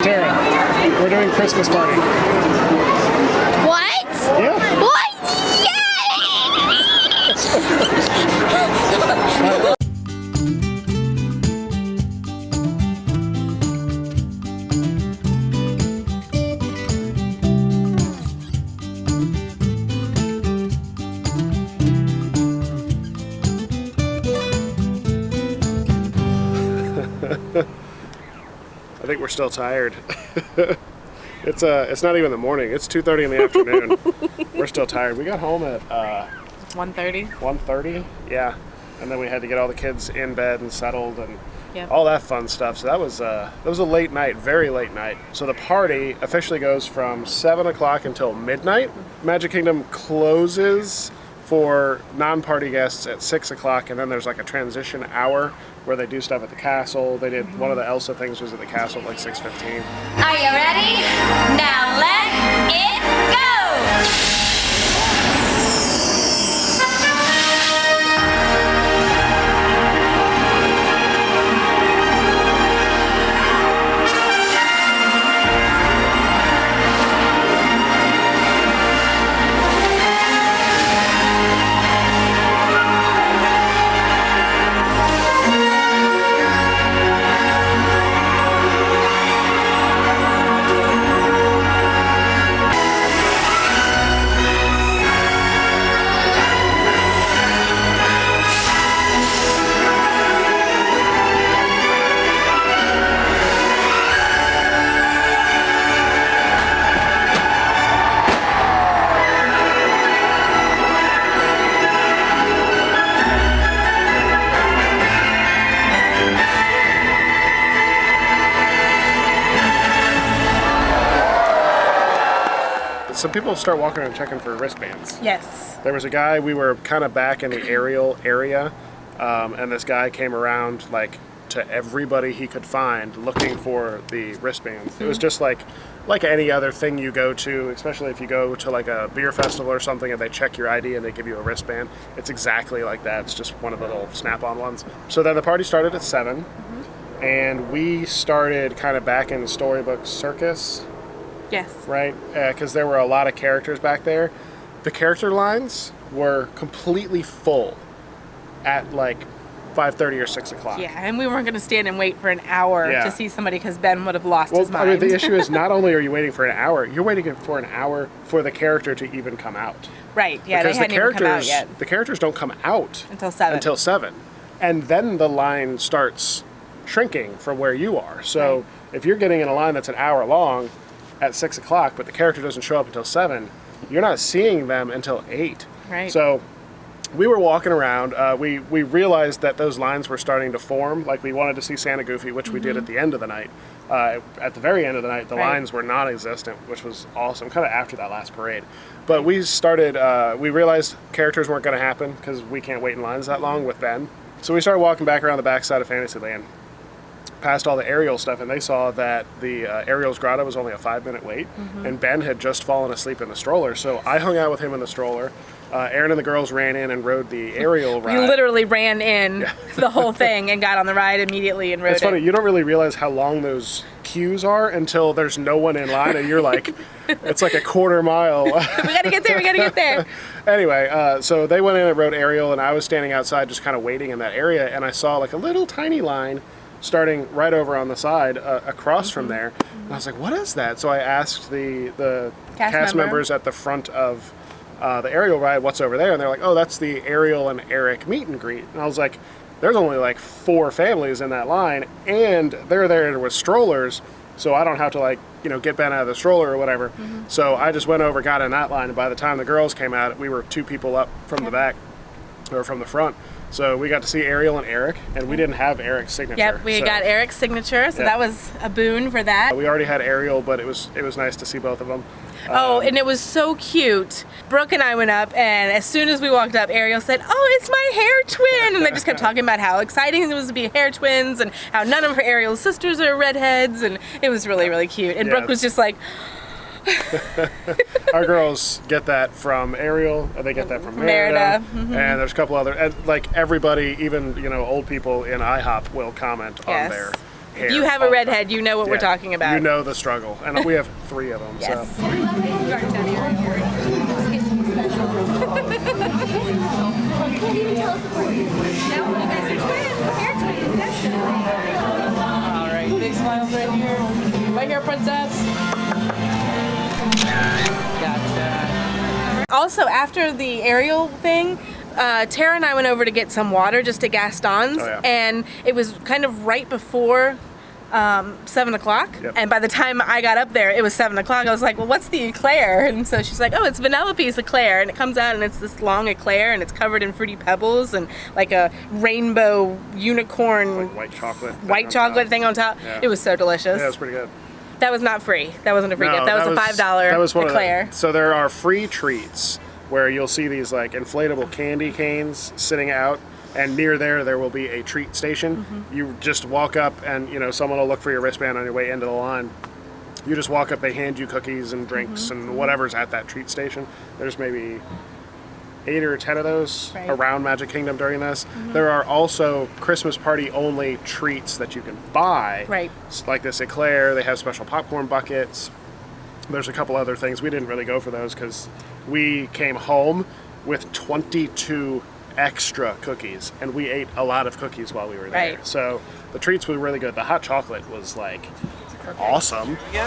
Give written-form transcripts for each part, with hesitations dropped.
Tara, we're doing Christmas party. What? Yeah. What? Yeah! I think we're still tired. It's not even the morning. It's 2:30 in the afternoon. We're still tired. We got home at 1:30. 1:30. Yeah, and then we had to get all the kids in bed and settled and Yep. all that fun stuff. So that was a late night, very late night. So the party officially goes from 7 o'clock until midnight. Magic Kingdom closes for non-party guests at 6 o'clock, and then there's like a transition hour where they do stuff at the castle. They did one of the Elsa things was at the castle at like 6:15. Are you ready? Now let it go! Some people start walking around checking for wristbands. Yes. There was a guy, we were kind of back in the aerial area, and this guy came around like to everybody he could find looking for the wristbands. It was just like any other thing you go to, especially if you go to like a beer festival or something and they check your ID and they give you a wristband. It's exactly like that. It's just one of the little snap-on ones. So then the party started at 7, and we started kind of back in the Storybook Circus. Yes. Right? Because there were a lot of characters back there. The character lines were completely full at like 5:30 or 6 o'clock. Yeah, and we weren't going to stand and wait for an hour Yeah. to see somebody because Ben would have lost his Well, I mind. mean, the issue is not only are you waiting for an hour, you're waiting for an hour for the character to even come out. Right, yeah, Because they hadn't even come out yet. the characters don't come out Until 7. Until 7. And then the line starts shrinking from where you are. So Right. if you're getting in a line that's an hour long at 6 o'clock, but the character doesn't show up until 7, you're not seeing them until 8. Right. So we were walking around. We realized that those lines were starting to form. Like we wanted to see Santa Goofy, which we did at the end of the night. At the very end of the night, the Right. lines were non-existent, which was awesome, kind of after that last parade. But we realized characters weren't going to happen because we can't wait in lines that long with Ben. So we started walking back around the backside of Fantasyland, past all the Ariel stuff, and they saw that the Ariel's Grotto was only a 5-minute wait, and Ben had just fallen asleep in the stroller. So I hung out with him in the stroller. Aaron and the girls ran in and rode the Ariel ride. We literally ran in the whole thing and got on the ride immediately and rode It's funny, it. you don't really realize how long those queues are until there's no one in line, and you're like, it's like a quarter mile. We gotta get there. Anyway, so they went in and rode Ariel, and I was standing outside just kind of waiting in that area, and I saw like a little tiny line starting right over on the side across from there. And I was like, what is that? So I asked the cast members at the front of the Ariel ride, what's over there? And they're like, oh, that's the Ariel and Eric meet and greet. And I was like, there's only like 4 families in that line, and they're there with strollers, so I don't have to like, get Ben out of the stroller or whatever. So I just went over, got in that line, and by the time the girls came out, we were 2 people up from the back, or from the front. So we got to see Ariel and Eric, and we didn't have Eric's signature. Yep, we got Eric's signature, so that was a boon for that. We already had Ariel, but it was nice to see both of them. And it was so cute. Brooke and I went up, and as soon as we walked up, Ariel said, "Oh, it's my hair twin," and they just kept talking about how exciting it was to be hair twins, and how none of her Ariel's sisters are redheads, and it was really, really cute. And Brooke was just like, Our girls get that from Ariel, and they get that from Merida. And there's a couple other, and like everybody, even old people in IHOP will comment on their hair. If you have a redhead, you know what we're talking about. You know the struggle, and we have 3 of them. Yes. So. All right, big smiles right here. Right here, princess. Gotcha. Also, after the aerial thing, Tara and I went over to get some water just at Gaston's, and it was kind of right before 7 o'clock. Yep. And by the time I got up there, it was 7 o'clock. I was like, well, what's the eclair? And so she's like, oh, it's Vanellope's eclair. And it comes out and it's this long eclair and it's covered in fruity pebbles and like a rainbow unicorn Like white chocolate thing on top. Yeah. It was so delicious. Yeah, it was pretty good. That was not free. That wasn't a free gift. That was a $5 that was one eclair. So there are free treats where you'll see these like inflatable candy canes sitting out, and near there will be a treat station. You just walk up and, you know, someone will look for your wristband on your way into the line. You just walk up, they hand you cookies and drinks and whatever's at that treat station. There's maybe 8 or 10 of those around Magic Kingdom during this. There are also Christmas party only treats that you can buy. Right. Like this eclair, they have special popcorn buckets. There's a couple other things. We didn't really go for those because we came home with 22 extra cookies, and we ate a lot of cookies while we were there. Right. So the treats were really good. The hot chocolate was like awesome. Hi!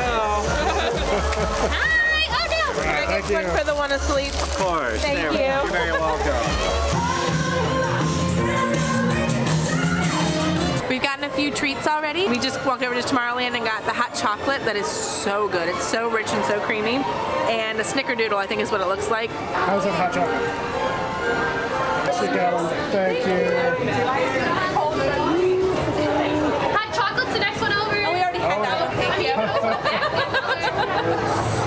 Oh, no! Thank you. One for the one asleep. Of course. Thank you. You're very welcome. We've gotten a few treats already. We just walked over to Tomorrowland and got the hot chocolate that is so good. It's so rich and so creamy. And a snickerdoodle, I think is what it looks like. How's that hot chocolate? Sit down. Thank you. Hot chocolate's the next one over. Oh, we already had that one. Thank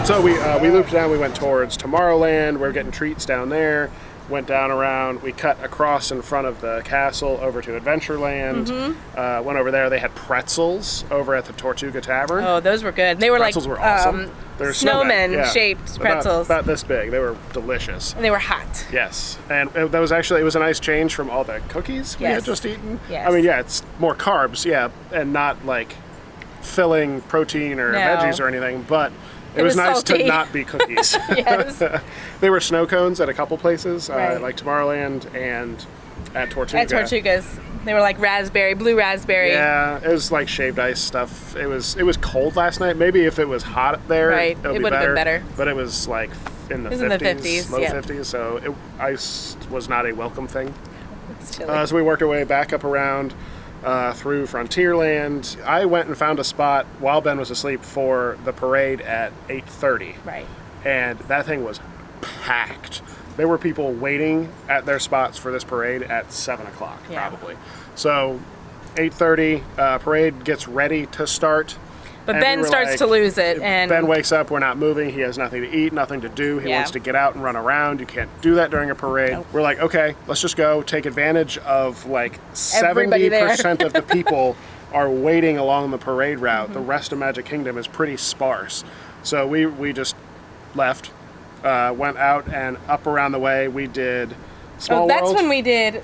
you. So we looped down. We went towards Tomorrowland. We're getting treats down there. Went down around. We cut across in front of the castle over to Adventureland. Went over there. They had pretzels over at the Tortuga Tavern. Oh, those were good. They were Pretzels were awesome. They're snowman-shaped pretzels. About this big. They were delicious. And they were hot. Yes, and it was a nice change from all the cookies we had just eaten. Yes. I mean, yeah, it's more carbs, and not like filling protein or veggies or anything, but it was nice salty. to not be cookies. Yes. They were snow cones at a couple places, Right. like Tomorrowland and at Tortuga. At Tortugas. They were like blue raspberry. Yeah, it was like shaved ice stuff. It was cold last night. Maybe if it was hot there, Right. it would have been better. But it was like in the 50s, in the 50s, low yeah. 50s, so ice was not a welcome thing. It's chilly. So we worked our way back up around through Frontierland. I went and found a spot while Ben was asleep for the parade at 8:30. Right. And that thing was packed. There were people waiting at their spots for this parade at 7 o'clock, probably. So 8:30, parade gets ready to start. But And Ben we were starts like, to lose it, and Ben wakes up, we're not moving, he has nothing to eat, nothing to do, he wants to get out and run around. You can't do that during a parade. Nope. We're like, okay, let's just go take advantage of like Everybody there. 70% of the people are waiting along the parade route. The rest of Magic Kingdom is pretty sparse. So we just left, went out and up around the way. We did Small that's World. when we did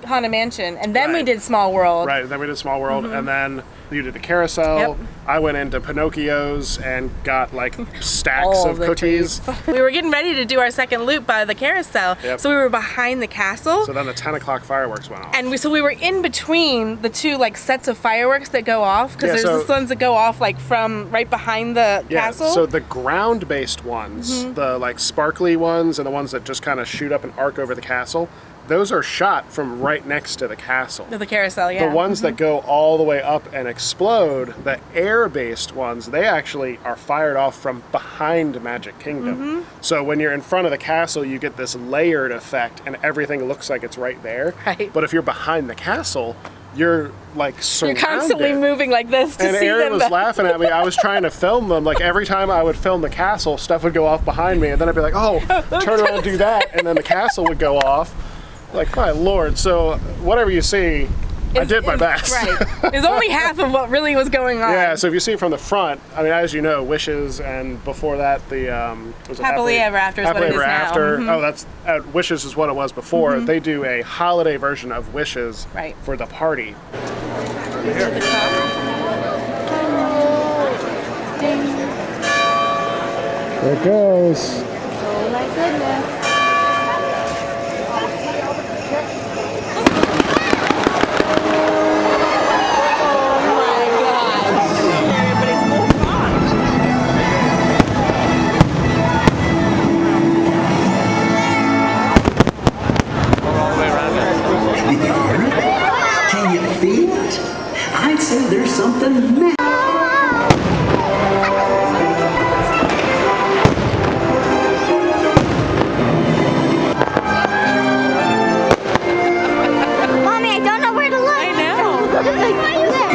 Haunted Mansion, and then we Right. did Small World. Right, then we did Small World, and then you did the carousel. Yep. I went into Pinocchio's and got like stacks All of the cookies. We were getting ready to do our second loop by the carousel, Yep. so we were behind the castle. So then the 10 o'clock fireworks went off. And we were in between the two like sets of fireworks that go off, because Yeah, there's so- these ones that go off like from right behind the castle. So the ground-based ones, the like sparkly ones and the ones that just kind of shoot up and arc over the castle, those are shot from right next to the castle. the carousel, yeah. The ones that go all the way up and explode, the air-based ones, they actually are fired off from behind Magic Kingdom. So when you're in front of the castle, you get this layered effect and everything looks like it's right there. Right. But if you're behind the castle, you're like You're surrounded. constantly moving like this to And see Aaron them. was laughing at me. I was trying to film them. Like every time I would film the castle, stuff would go off behind me, and then I'd be like, "Oh, turn around and do that," and then the castle would go off. Like, my lord! So whatever you see, I did my best. Right. It's only half of what really was going on. Yeah. So if you see it from the front, I mean, as you know, Wishes, and before that, the was it Happily Ever After is what Happily it is Ever now. After. Mhm. Oh, that's Wishes is what it was before. They do a holiday version of Wishes Right. for the party. To the top. There it goes. Oh my goodness. Can you feel it? I'd say there's something. Mommy, I don't know where to look. I know.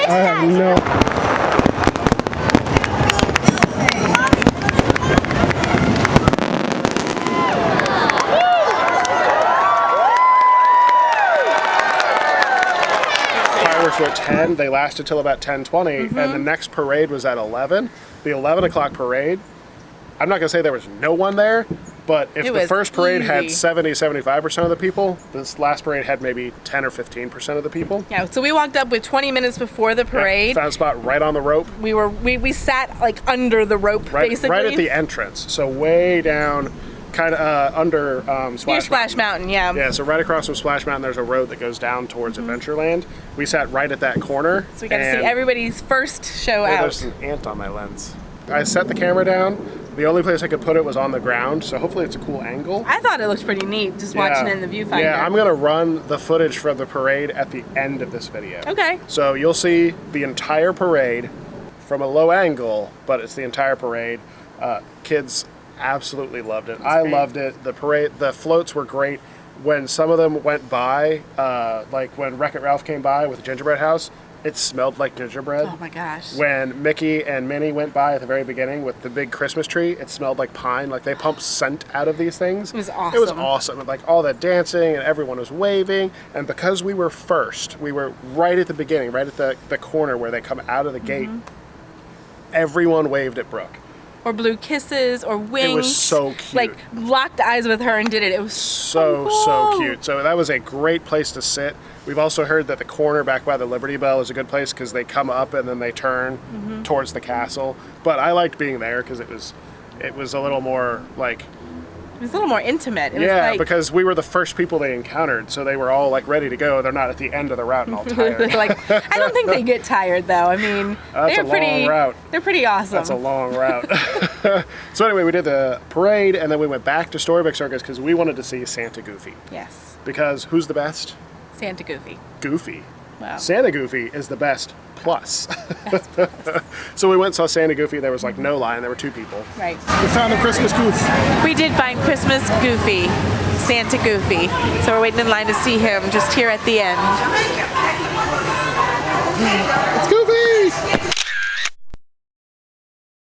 I have no. Fireworks were at 10. They lasted till about 10:20, and the next parade was at 11. The 11 o'clock parade. I'm not gonna say there was no one there, but if It the was first parade had easy. 75% of the people, this last parade had maybe 10 or 15% of the people. Yeah, so we walked up with 20 minutes before the parade. Found a spot right on the rope. We sat like under the rope, Right, basically. right at the entrance, so way down, kind of under Splash Near Splash Mountain, yeah. Yeah, so right across from Splash Mountain, there's a road that goes down towards Adventureland. We sat right at that corner. So we got to see and- everybody's first show Oh, out. there's an ant on my lens. I set the camera down. The only place I could put it was on the ground, so hopefully it's a cool angle. I thought it looked pretty neat just watching it in the viewfinder. Yeah, I'm gonna run the footage from the parade at the end of this video. Okay. So you'll see the entire parade from a low angle, but it's the entire parade. Kids absolutely loved it. I great. loved it. The parade, the floats were great. When some of them went by, like when Wreck-It Ralph came by with the gingerbread house, it smelled like gingerbread. Oh my gosh. When Mickey and Minnie went by at the very beginning with the big Christmas tree, it smelled like pine. Like they pumped scent out of these things. It was It was awesome. awesome. And like all that dancing and everyone was waving. And because we were first, we were right at the beginning, right at the corner where they come out of the gate. Everyone waved at Brooke. Or blew kisses or winked. so cute. Like locked eyes with her and did it. It was So cool. cute. So that was a great place to sit. We've also heard that the corner back by the Liberty Bell is a good place because they come up and then they turn towards the castle. But I liked being there because it was a little more like, It was a little more intimate. It was yeah, like, because we were the first people they encountered, so they were all like ready to go. They're not at the end of the route and all tired. like I don't think they get tired though. I mean, That's they're a pretty long route. They're pretty awesome. That's a long route. So anyway, we did the parade and then we went back to Storybook Circus because we wanted to see Santa Goofy. Yes. Because who's the best? Santa Goofy. Goofy. Wow. Santa Goofy is the best plus. So we went and saw Santa Goofy. There was like no line. There were two people. Right. We found the Christmas goof. We did find Christmas Goofy, Santa Goofy. So we're waiting in line to see him just here at the end. It's Goofy!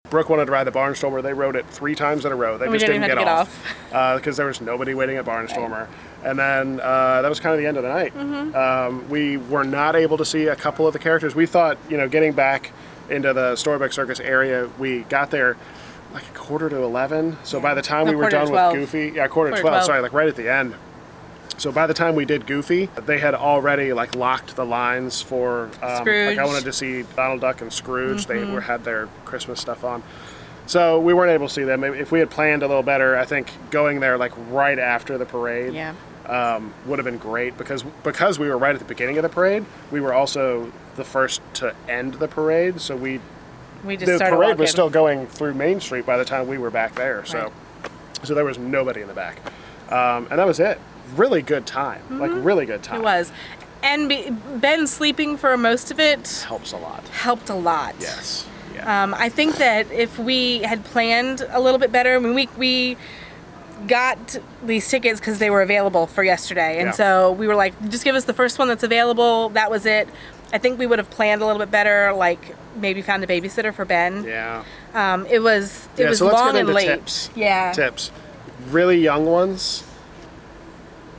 Brooke wanted to ride the Barnstormer. They rode it 3 times in a row. They We just didn't didn't even get have to off because there was nobody waiting at Barnstormer. And then that was kind of the end of the night. We were not able to see a couple of the characters. We thought, getting back into the Storybook Circus area, we got there like 11:15. So by the time No, we were 11:45. done with Goofy, yeah, 11:45. Sorry, like right at the end. So by the time we did Goofy, they had already like locked the lines for Scrooge. like I wanted to see Donald Duck and Scrooge. They had their Christmas stuff on. So we weren't able to see them. Maybe if we had planned a little better, I think going there like right after the parade Yeah. would have been great because we were right at the beginning of the parade. We were also the first to end the parade, so We just the started parade walking. was still going through Main Street by the time we were back there. So Right. so there was nobody in the back, and that was it. Really good time, like really good time. It was. And Ben sleeping for most of it Helps a lot. helped a lot. Yes. Yeah. I think that if we had planned a little bit better, I mean, we got these tickets because they were available for yesterday. And Yeah. so we were like, just give us the first one that's available. That was it. I think we would have planned a little bit better, like maybe found a babysitter for Ben. Yeah. It was So let's long get and into late. tips. Yeah. Tips. Really young ones.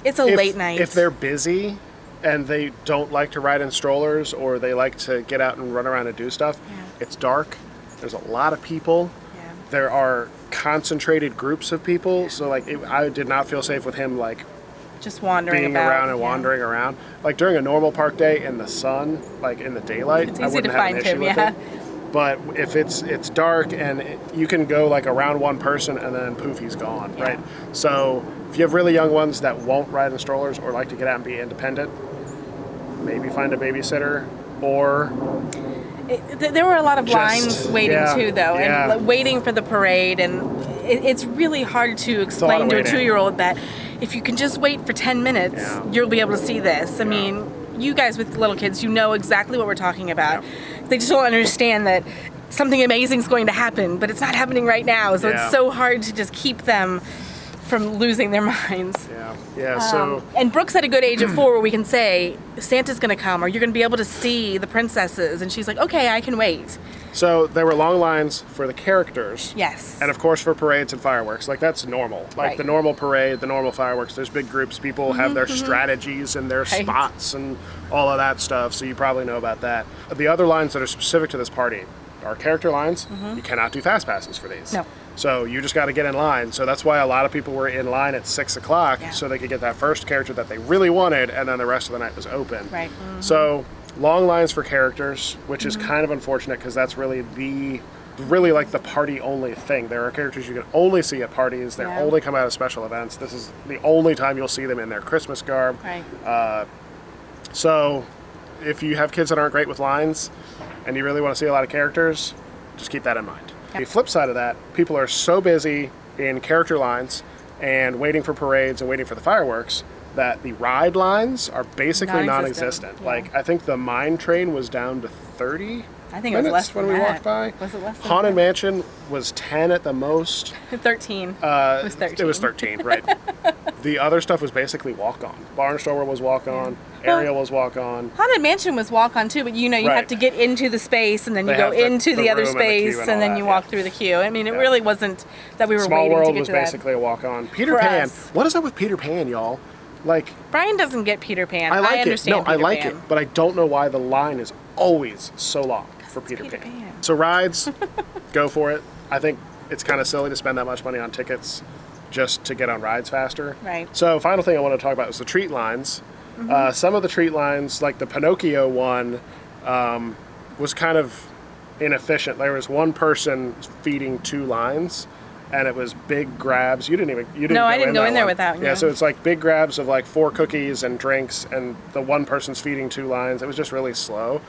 It's a late night. If they're busy and they don't like to ride in strollers or they like to get out and run around and do stuff, it's dark. There's a lot of people. Yeah. There are concentrated groups of people. So like I did not feel safe with him like Just wandering being about. around and wandering around. Like during a normal park day in the sun, like in the daylight, It's I easy to wouldn't have find an issue him, with yeah. it. But if it's dark and you can go like around one person and then poof, he's gone, right? So if you have really young ones that won't ride in strollers or like to get out and be independent, maybe find a babysitter or There were a lot of Just- lines waiting yeah, too, though, yeah. and like, waiting for the parade, and it's really hard to lot explain of to a waiting. 2-year-old that if you can just wait for 10 minutes, Yeah. you'll be able to see this. I mean, you guys with little kids, you know exactly what we're talking about. They just don't understand that something amazing is going to happen, but it's not happening right now, so Yeah. it's so hard to just keep them from losing their minds. yeah. So And Brooke's at a good age of 4 where we can say, Santa's going to come, or you're going to be able to see the princesses. And she's like, okay, I can wait. so there were long lines for the characters. Yes. And of course for parades and fireworks, like that's normal. Like Right. the normal parade, the normal fireworks, there's big groups, people have their strategies and their Right. spots and all of that stuff, so you probably know about that. The other lines that are specific to this party are character lines. You cannot do fast passes for these. No. So you just got to get in line. So that's why a lot of people were in line at 6 o'clock Yeah. so they could get that first character that they really wanted, and then the rest of the night was open. Right. So long lines for characters, which is kind of unfortunate because that's really like the party only thing. There are characters you can only see at parties. They Yeah. only come out of special events. This is the only time you'll see them in their Christmas garb. Right. So if you have kids that aren't great with lines and you really want to see a lot of characters, just keep that in mind. Yep. The flip side of that, people are so busy in character lines and waiting for parades and waiting for the fireworks that the ride lines are basically non-existent. Yeah. Like I think the mine train was down to 30 I think it was minutes less when than we that. walked by. Was it less than Haunted that? Mansion was 10 at the most. 13. It was 13. It was 13, right. The other stuff was basically walk-on. Barnstormer was walk-on. Ariel was walk-on. Haunted Mansion was walk-on too, but you Right. have to get into the space, and then you They go have into the other room and the queue space, and and all then that, you walk yeah. through the queue. I mean, it Yeah. really wasn't that we were Small waiting World to get was to that. basically a walk-on. Peter For Pan. us. What is up with Peter Pan, y'all? Like, Brian doesn't get Peter Pan. I like it. understand No, I Peter like Pan. it, but I don't know why the line is always so long for Peter Peter Pan. Pan. So rides, go for it. I think it's kind of silly to spend that much money on tickets just to get on rides faster. Right. So final thing I want to talk about is the treat lines. Some of the treat lines, like the Pinocchio one, was kind of inefficient. There was one person feeding 2 lines, and it was big grabs. You didn't No, I didn't go that in there one. without you. Yeah, so it's like big grabs of like 4 cookies and drinks, and the one person's feeding 2 lines. It was just really slow.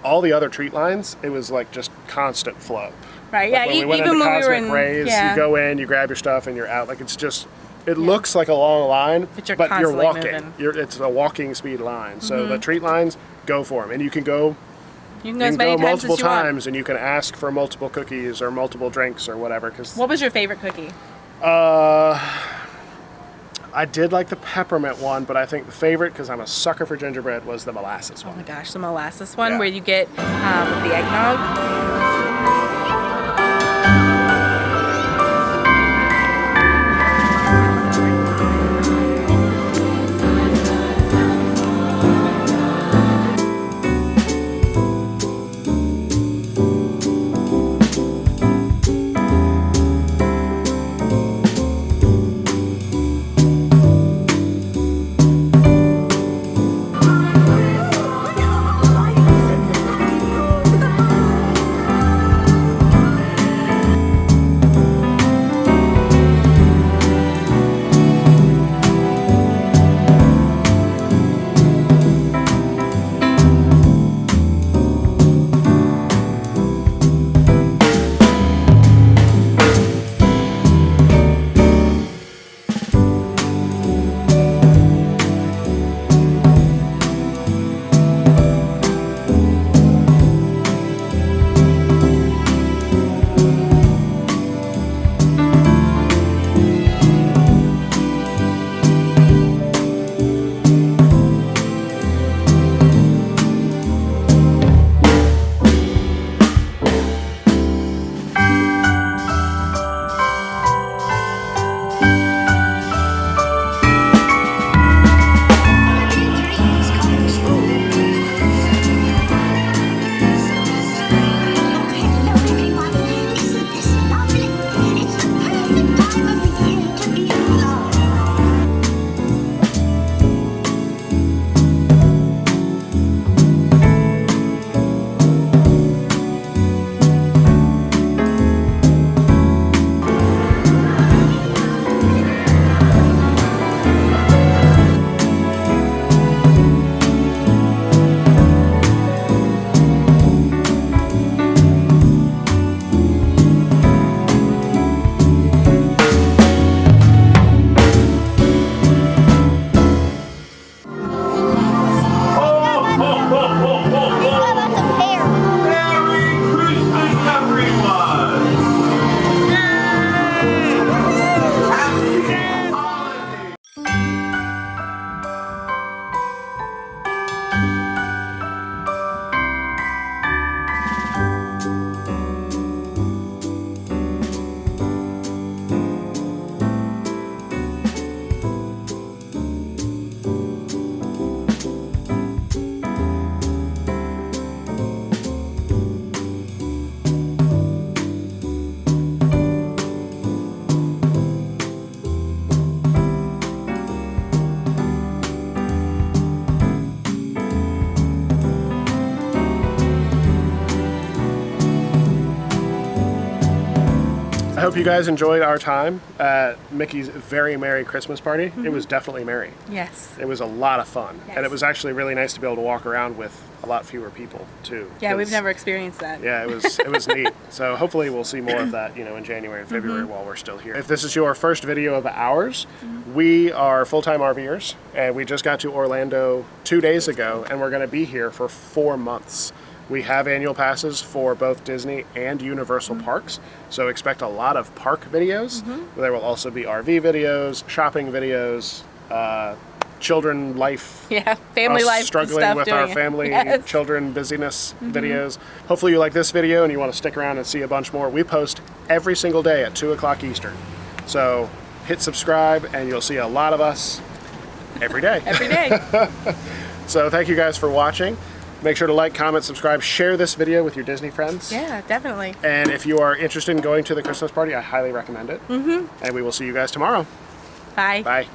All the other treat lines, it was like just constant flow. Right. Like Yeah. when we went Even into when we were Cosmic in, Rays, yeah. you go in, you grab your stuff, and you're out. Like it's just, it looks like a long line, But you're you're constantly walking. moving. It's a walking speed line. So the treat lines, go for them, and you can go. You can You go as can many go times multiple as you want. times, and you can ask for multiple cookies or multiple drinks or whatever. Because What was your favorite cookie? I did like the peppermint one, but I think the favorite, because I'm a sucker for gingerbread, was the molasses Oh one. my gosh, the molasses one Yeah. where you get the eggnog. I hope you guys enjoyed our time at Mickey's Very Merry Christmas Party. It was definitely merry. Yes. It was a lot of fun. Yes. And it was actually really nice to be able to walk around with a lot fewer people too. Yeah, we've 'Cause, never experienced that. Yeah, it was neat. So hopefully we'll see more of that, in January and February while we're still here. If this is your first video of ours, we are full-time RVers, and we just got to Orlando 2 days ago, and we're going to be here for 4 months. We have annual passes for both Disney and Universal parks, so expect a lot of park videos. There will also be RV videos, shopping videos, children life. Yeah, family us life struggling stuff with doing our it. family Yes. children busyness videos. Hopefully you like this video and you want to stick around and see a bunch more. We post every single day at 2 o'clock Eastern, so hit subscribe and you'll see a lot of us every day. Every day. So thank you guys for watching. Make sure to like, comment, subscribe, share this video with your Disney friends. Yeah, definitely. And if you are interested in going to the Christmas party, I highly recommend it. And we will see you guys tomorrow. Bye. Bye.